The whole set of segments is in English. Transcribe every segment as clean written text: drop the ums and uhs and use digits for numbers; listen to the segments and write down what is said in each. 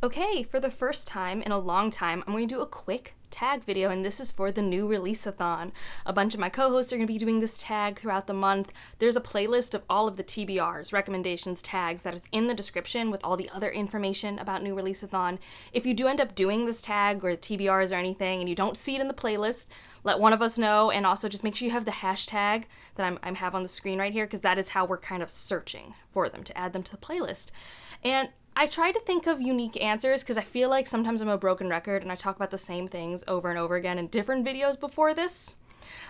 Okay, for the first time in a long time, I'm going to do a quick tag video, and this is for the new Releasathon. A bunch of my co-hosts are going to be doing this tag throughout the month. There's a playlist of all of the TBRs, recommendations, tags, that is in the description with all the other information about new Releasathon. If you do end up doing this tag or TBRs or anything and you don't see it in the playlist, let one of us know, and also just make sure you have the hashtag that I have on the screen right here, because that is how we're kind of searching for them to add them to the playlist. And I try to think of unique answers because I feel like sometimes I'm a broken record and I talk about the same things over and over again in different videos before this.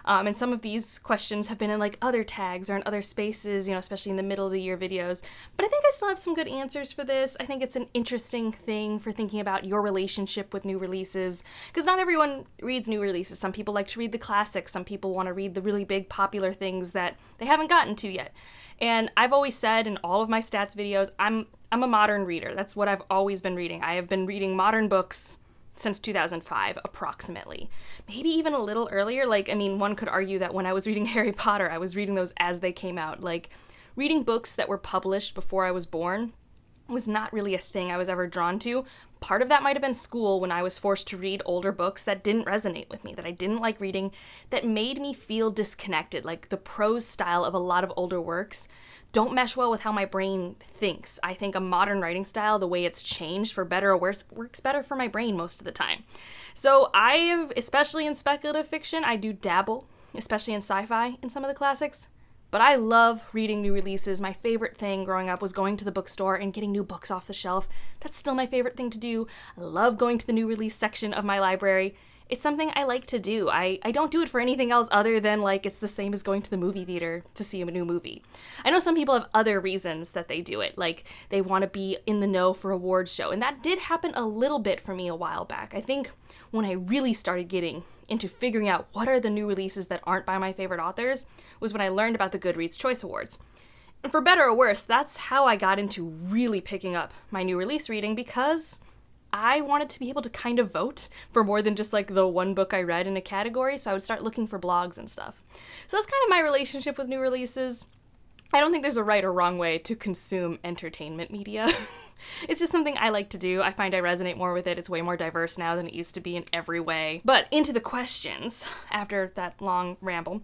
And some of these questions have been in like other tags or in other spaces, especially in the middle of the year videos. But I think I still have some good answers for this. I think it's an interesting thing for thinking about your relationship with new releases, because not everyone reads new releases. Some people like to read the classics. Some people want to read the really big popular things that they haven't gotten to yet. And I've always said in all of my stats videos, I'm a modern reader. That's what I've always been reading. I have been reading modern books since 2005, approximately. Maybe even a little earlier. One could argue that when I was reading Harry Potter, I was reading those as they came out. Reading books that were published before I was born was not really a thing I was ever drawn to. Part of that might have been school, when I was forced to read older books that didn't resonate with me, that I didn't like reading, that made me feel disconnected. The prose style of a lot of older works don't mesh well with how my brain thinks. I think a modern writing style, the way it's changed for better or worse, works better for my brain most of the time. So especially in speculative fiction, I do dabble, especially in sci-fi in some of the classics. But I love reading new releases. My favorite thing growing up was going to the bookstore and getting new books off the shelf. That's still my favorite thing to do. I love going to the new release section of my library. It's something I like to do. I don't do it for anything else other than it's the same as going to the movie theater to see a new movie. I know some people have other reasons that they do it, they want to be in the know for awards show, and that did happen a little bit for me a while back. I think when I really started getting into figuring out what are the new releases that aren't by my favorite authors was when I learned about the Goodreads Choice Awards. And for better or worse, that's how I got into really picking up my new release reading, because I wanted to be able to kind of vote for more than just the one book I read in a category, so I would start looking for blogs and stuff. So that's kind of my relationship with new releases. I don't think there's a right or wrong way to consume entertainment media. It's just something I like to do. I find I resonate more with it. It's way more diverse now than it used to be in every way. But into the questions, after that long ramble.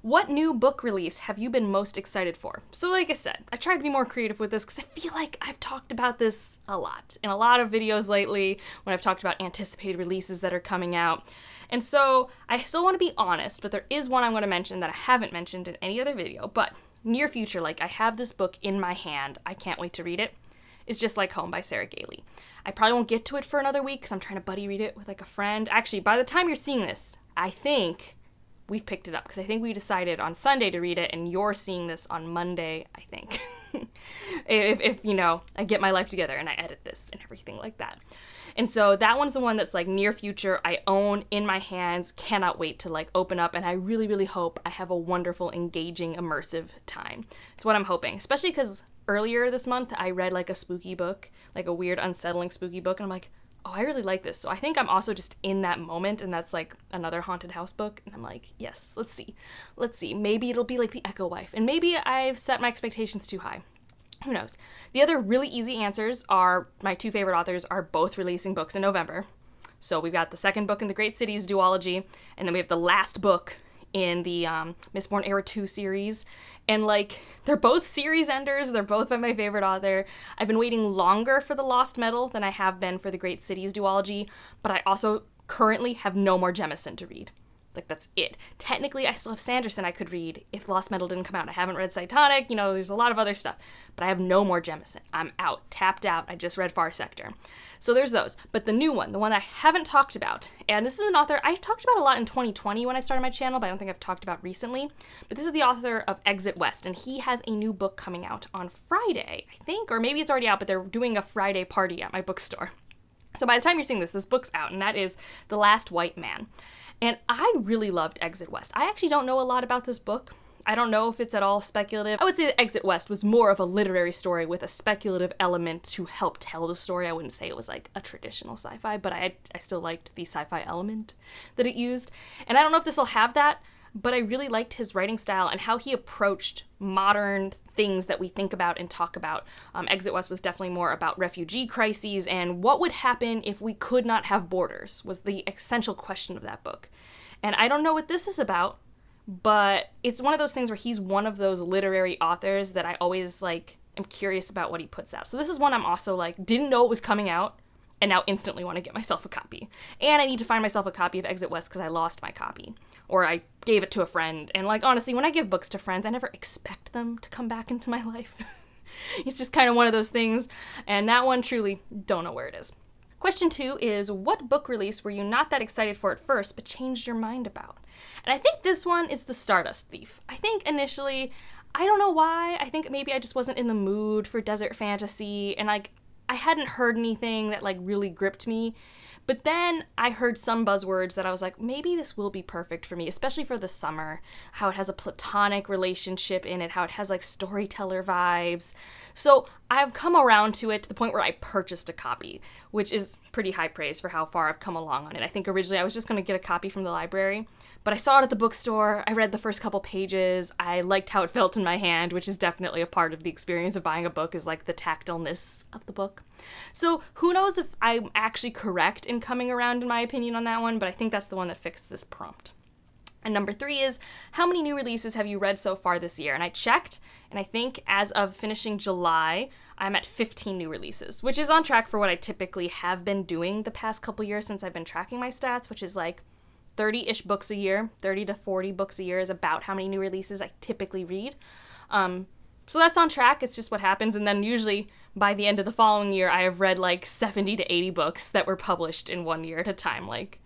What new book release have you been most excited for? So like I said, I tried to be more creative with this because I feel like I've talked about this a lot in a lot of videos lately when I've talked about anticipated releases that are coming out. And so I still want to be honest, but there is one I'm going to mention that I haven't mentioned in any other video. But near future, I have this book in my hand. I can't wait to read it. It's Just Like Home by Sarah Gailey. I probably won't get to it for another week because I'm trying to buddy read it with a friend. Actually, by the time you're seeing this, I think we've picked it up, because I think we decided on Sunday to read it, and you're seeing this on Monday, I think. if I get my life together and I edit this and everything like that. And so that one's the one that's near future, I own in my hands, cannot wait to open up, and I really, really hope I have a wonderful, engaging, immersive time. It's what I'm hoping, especially because earlier this month I read a spooky book, a weird, unsettling spooky book, and I'm like, oh, I really like this. So I think I'm also just in that moment, and that's another haunted house book, and I'm like, yes, let's see. Maybe it'll be The Echo Wife, and maybe I've set my expectations too high. Who knows? The other really easy answers are my two favorite authors are both releasing books in November. So we've got the second book in the Great Cities duology, and then we have the last book in the Mistborn Era 2 series. And they're both series enders. They're both by my favorite author. I've been waiting longer for the Lost Metal than I have been for the Great Cities duology, but I also currently have no more Jemison to read. That's it. Technically, I still have Sanderson I could read if Lost Metal didn't come out. I haven't read Cytonic, there's a lot of other stuff, but I have no more Jemison. I'm out, tapped out. I just read Far Sector. So there's those. But the new one, the one I haven't talked about, and this is an author I talked about a lot in 2020 when I started my channel, but I don't think I've talked about recently, but this is the author of Exit West, and he has a new book coming out on Friday, I think, or maybe it's already out, but they're doing a Friday party at my bookstore. So by the time you're seeing this book's out, and that is The Last White Man. And I really loved Exit West. I actually don't know a lot about this book. I don't know if it's at all speculative. I would say that Exit West was more of a literary story with a speculative element to help tell the story. I wouldn't say it was a traditional sci-fi, but I still liked the sci-fi element that it used. And I don't know if this will have that, but I really liked his writing style and how he approached modern things that we think about and talk about. Exit West was definitely more about refugee crises and what would happen if we could not have borders was the essential question of that book. And I don't know what this is about, but it's one of those things where he's one of those literary authors that I always like am curious about what he puts out. So this is one I'm also like, didn't know it was coming out, and now instantly want to get myself a copy. And I need to find myself a copy of Exit West because I lost my copy. Or I gave it to a friend. And like, honestly, when I give books to friends, I never expect them to come back into my life. It's just kind of one of those things. And that one, truly, don't know where it is. Question 2 is, what book release were you not that excited for at first, but changed your mind about? And I think this one is The Stardust Thief. I think initially, I don't know why, I think maybe I just wasn't in the mood for desert fantasy, and like, I hadn't heard anything that like really gripped me. But then I heard some buzzwords that I was like, maybe this will be perfect for me, especially for the summer, how it has a platonic relationship in it, how it has like storyteller vibes. So I've come around to it to the point where I purchased a copy, which is pretty high praise for how far I've come along on it. I think originally I was just going to get a copy from the library, but I saw it at the bookstore, I read the first couple pages, I liked how it felt in my hand, which is definitely a part of the experience of buying a book, is like the tactileness of the book. So who knows if I'm actually correct in coming around in my opinion on that one, but I think that's the one that fixed this prompt. And number 3 is, how many new releases have you read so far this year? And I checked, and I think as of finishing July, I'm at 15 new releases, which is on track for what I typically have been doing the past couple years since I've been tracking my stats, which is like 30-ish books a year. 30 to 40 books a year is about how many new releases I typically read. So that's on track. It's just what happens. And then usually by the end of the following year, I have read like 70 to 80 books that were published in one year at a time. Like,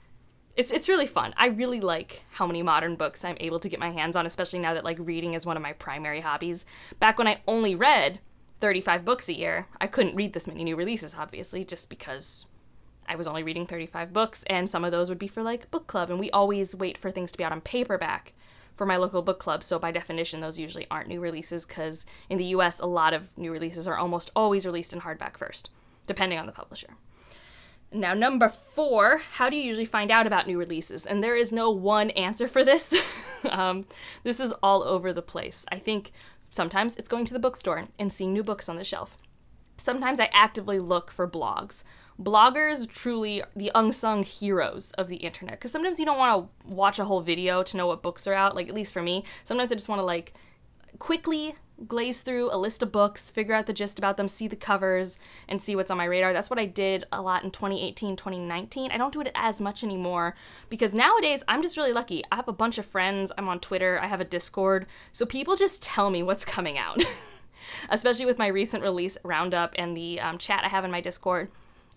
it's really fun. I really like how many modern books I'm able to get my hands on, especially now that like reading is one of my primary hobbies. Back when I only read 35 books a year, I couldn't read this many new releases, obviously, just because I was only reading 35 books, and some of those would be for like book club, and we always wait for things to be out on paperback for my local book club, so by definition those usually aren't new releases, because in the US a lot of new releases are almost always released in hardback first, depending on the publisher. Now, number 4, how do you usually find out about new releases? And there is no one answer for this. This is all over the place. I think sometimes it's going to the bookstore and seeing new books on the shelf. Sometimes I actively look for blogs. Bloggers truly the unsung heroes of the internet, because sometimes you don't want to watch a whole video to know what books are out, like at least for me. Sometimes I just want to like quickly glaze through a list of books, figure out the gist about them, see the covers, and see what's on my radar. That's what I did a lot in 2018, 2019. I don't do it as much anymore because nowadays I'm just really lucky. I have a bunch of friends, I'm on Twitter, I have a Discord, so people just tell me what's coming out. Especially with my recent release roundup and the chat I have in my Discord.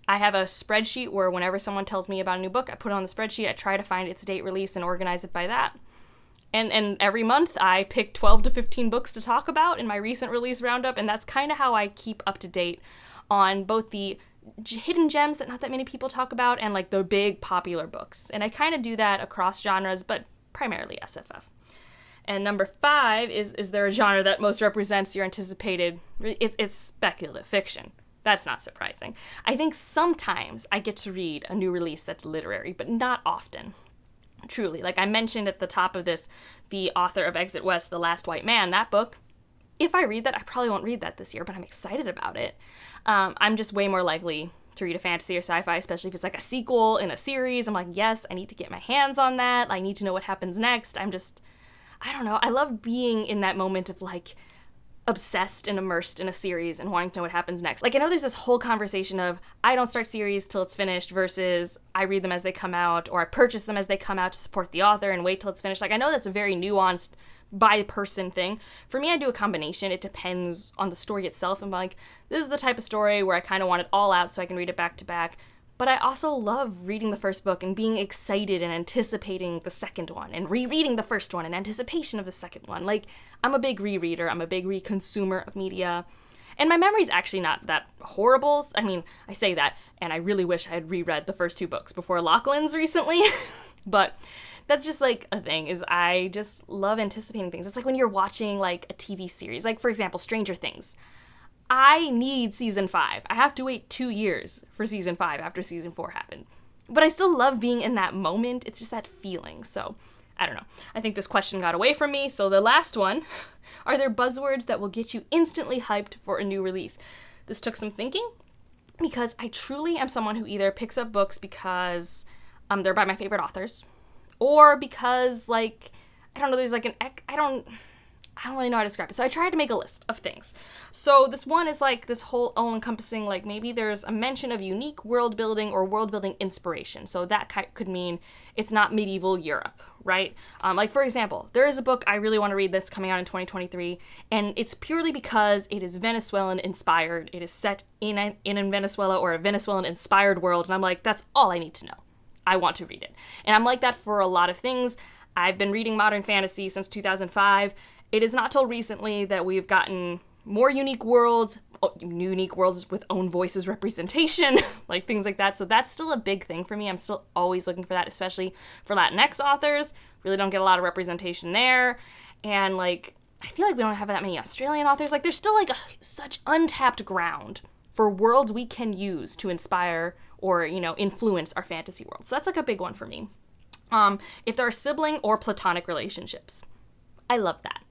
I have a spreadsheet where whenever someone tells me about a new book, I put it on the spreadsheet, I try to find its date release and organize it by that. And every month I pick 12 to 15 books to talk about in my recent release roundup, and that's kind of how I keep up to date on both the hidden gems that not that many people talk about and like the big popular books. And I kind of do that across genres, but primarily SFF. And number 5 is there a genre that most represents your anticipated? It's speculative fiction. That's not surprising. I think sometimes I get to read a new release that's literary, but not often. Truly, like I mentioned at the top of this, the author of Exit West, The Last White Man, that book, if I read that, I probably won't read that this year, but I'm excited about it. I'm just way more likely to read a fantasy or sci-fi, especially if it's like a sequel in a series. I'm like, yes, I need to get my hands on that. I need to know what happens next. I don't know. I love being in that moment of like obsessed and immersed in a series and wanting to know what happens next. Like I know there's this whole conversation of I don't start series till it's finished versus I read them as they come out, or I purchase them as they come out to support the author and wait till it's finished. Like I know that's a very nuanced by person thing. For me, I do a combination. It depends on the story itself. I'm like, this is the type of story where I kind of want it all out so I can read it back to back. But I also love reading the first book and being excited and anticipating the second one and rereading the first one in anticipation of the second one. Like, I'm a big rereader. I'm a big consumer of media. And my memory's actually not that horrible. I mean, I say that, and I really wish I had reread the first 2 books before Lachlan's recently. But that's just, like, a thing, is I just love anticipating things. It's like when you're watching, like, a TV series. Like, for example, Stranger Things. I need season 5. I have to wait 2 years for season 5 after season 4 happened. But I still love being in that moment. It's just that feeling. So I don't know. I think this question got away from me. So the last one, are there buzzwords that will get you instantly hyped for a new release? This took some thinking because I truly am someone who either picks up books because they're by my favorite authors, or because, like, I don't know, there's like I don't really know how to describe it. So I tried to make a list of things. So this one is like this whole all-encompassing, like maybe there's a mention of unique world building or world building inspiration. So that could mean it's not medieval Europe, right? Like, for example, there is a book I really want to read that's coming out in 2023, and it's purely because it is Venezuelan inspired. It is set in Venezuela or a Venezuelan inspired world, and I'm like, that's all I need to know. I want to read it. And I'm like that for a lot of things. I've been reading modern fantasy since 2005. It is not till recently that we've gotten more unique worlds with own voices representation, like things like that. So that's still a big thing for me. I'm still always looking for that, especially for Latinx authors. Really don't get a lot of representation there. And like, I feel like we don't have that many Australian authors. Like, there's still like such untapped ground for worlds we can use to inspire or, you know, influence our fantasy world. So that's like a big one for me. If there are sibling or platonic relationships, I love that.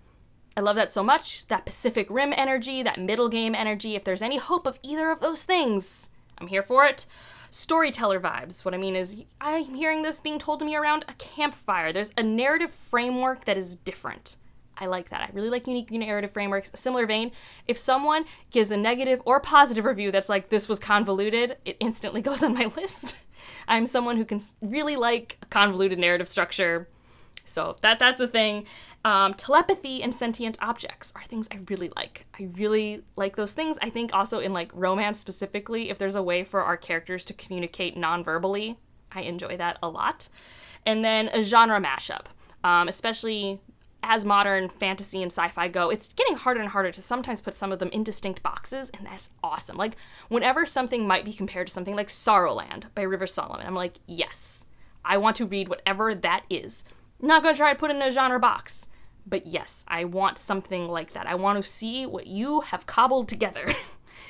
I love that so much. That Pacific Rim energy, that middle game energy. If there's any hope of either of those things, I'm here for it. Storyteller vibes. What I mean is, I'm hearing this being told to me around a campfire. There's a narrative framework that is different. I like that. I really like unique narrative frameworks. A similar vein, if someone gives a negative or positive review that's like, this was convoluted, it instantly goes on my list. I'm someone who can really like a convoluted narrative structure. So that's a thing. Telepathy and sentient objects are things I really like. I really like those things. I think also in like romance specifically, if there's a way for our characters to communicate non-verbally, I enjoy that a lot. And then a genre mashup, especially as modern fantasy and sci-fi go, it's getting harder and harder to sometimes put some of them in distinct boxes, and that's awesome. Like, whenever something might be compared to something like Sorrowland by River Solomon, I'm like, yes, I want to read whatever that is. Not going to try to put it in a genre box, but yes, I want something like that. I want to see what you have cobbled together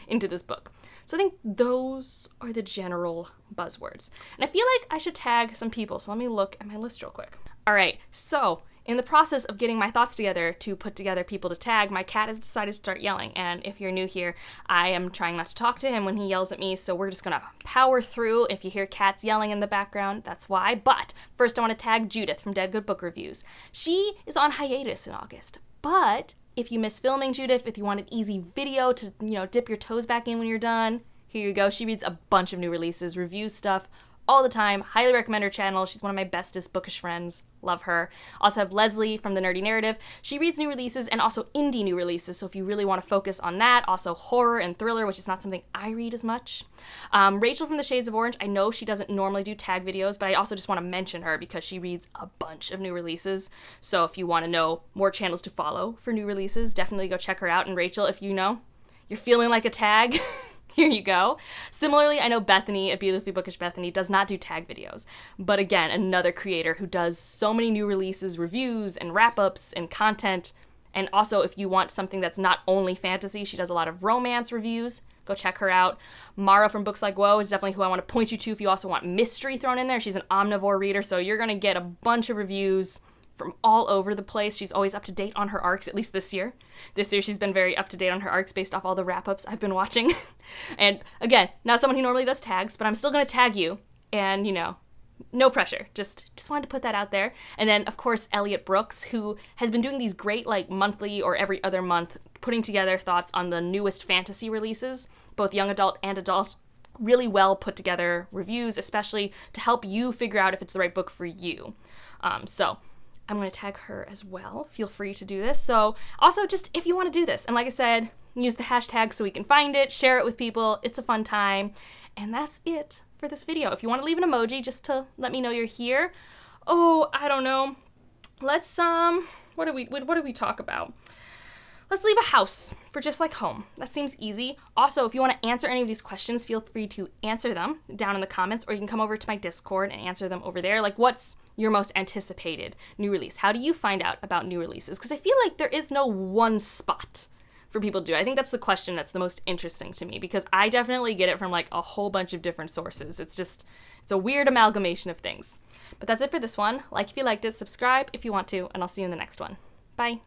into this book. So I think those are the general buzzwords. And I feel like I should tag some people, so let me look at my list real quick. All right, so in the process of getting my thoughts together to put together people to tag, my cat has decided to start yelling. And if you're new here, I am trying not to talk to him when he yells at me, so we're just gonna power through. If you hear cats yelling in the background, that's why. But first I want to tag Judith from Dead Good Book Reviews. She is on hiatus in August, but if you miss filming, Judith, if you want an easy video to, you know, dip your toes back in when you're done, here you go. She reads a bunch of new releases, reviews stuff all the time. Highly recommend her channel. She's one of my bestest bookish friends. Love her. Also have Lezlie from The Nerdy Narrative. She reads new releases and also indie new releases, so if you really want to focus on that. Also horror and thriller, which is not something I read as much. Rachel from The Shades of Orange. I know she doesn't normally do tag videos, but I also just want to mention her because she reads a bunch of new releases. So if you want to know more channels to follow for new releases, definitely go check her out. And Rachel, if you know, you're feeling like a tag, here you go. Similarly, I know Bethany at Beautifully Bookish Bethany does not do tag videos, but again, another creator who does so many new releases, reviews, and wrap-ups, and content. And also, if you want something that's not only fantasy, she does a lot of romance reviews. Go check her out. Mara from Books Like Woe is definitely who I want to point you to if you also want mystery thrown in there. She's an omnivore reader, so you're going to get a bunch of reviews from all over the place. She's always up to date on her arcs, at least this year. This year she's been very up to date on her arcs based off all the wrap-ups I've been watching. And again, not someone who normally does tags, but I'm still going to tag you. And, you know, no pressure. Just wanted to put that out there. And then, of course, Elliot Brooks, who has been doing these great, like, monthly or every other month, putting together thoughts on the newest fantasy releases, both young adult and adult. Really well put together reviews, especially to help you figure out if it's the right book for you. So I'm going to tag her as well. Feel free to do this. So also, just if you want to do this, and like I said, use the hashtag so we can find it, share it with people. It's a fun time. And that's it for this video. If you want to leave an emoji just to let me know you're here. Oh, I don't know. Let's, what do we talk about? Let's leave a house for just like home. That seems easy. Also, if you want to answer any of these questions, feel free to answer them down in the comments, or you can come over to my Discord and answer them over there. Like, what's your most anticipated new release? How do you find out about new releases? Because I feel like there is no one spot for people to do? I think that's the question that's the most interesting to me, because I definitely get it from like a whole bunch of different sources. It's a weird amalgamation of things. But that's it for this one. Like if you liked it, subscribe if you want to, and I'll see you in the next one. Bye.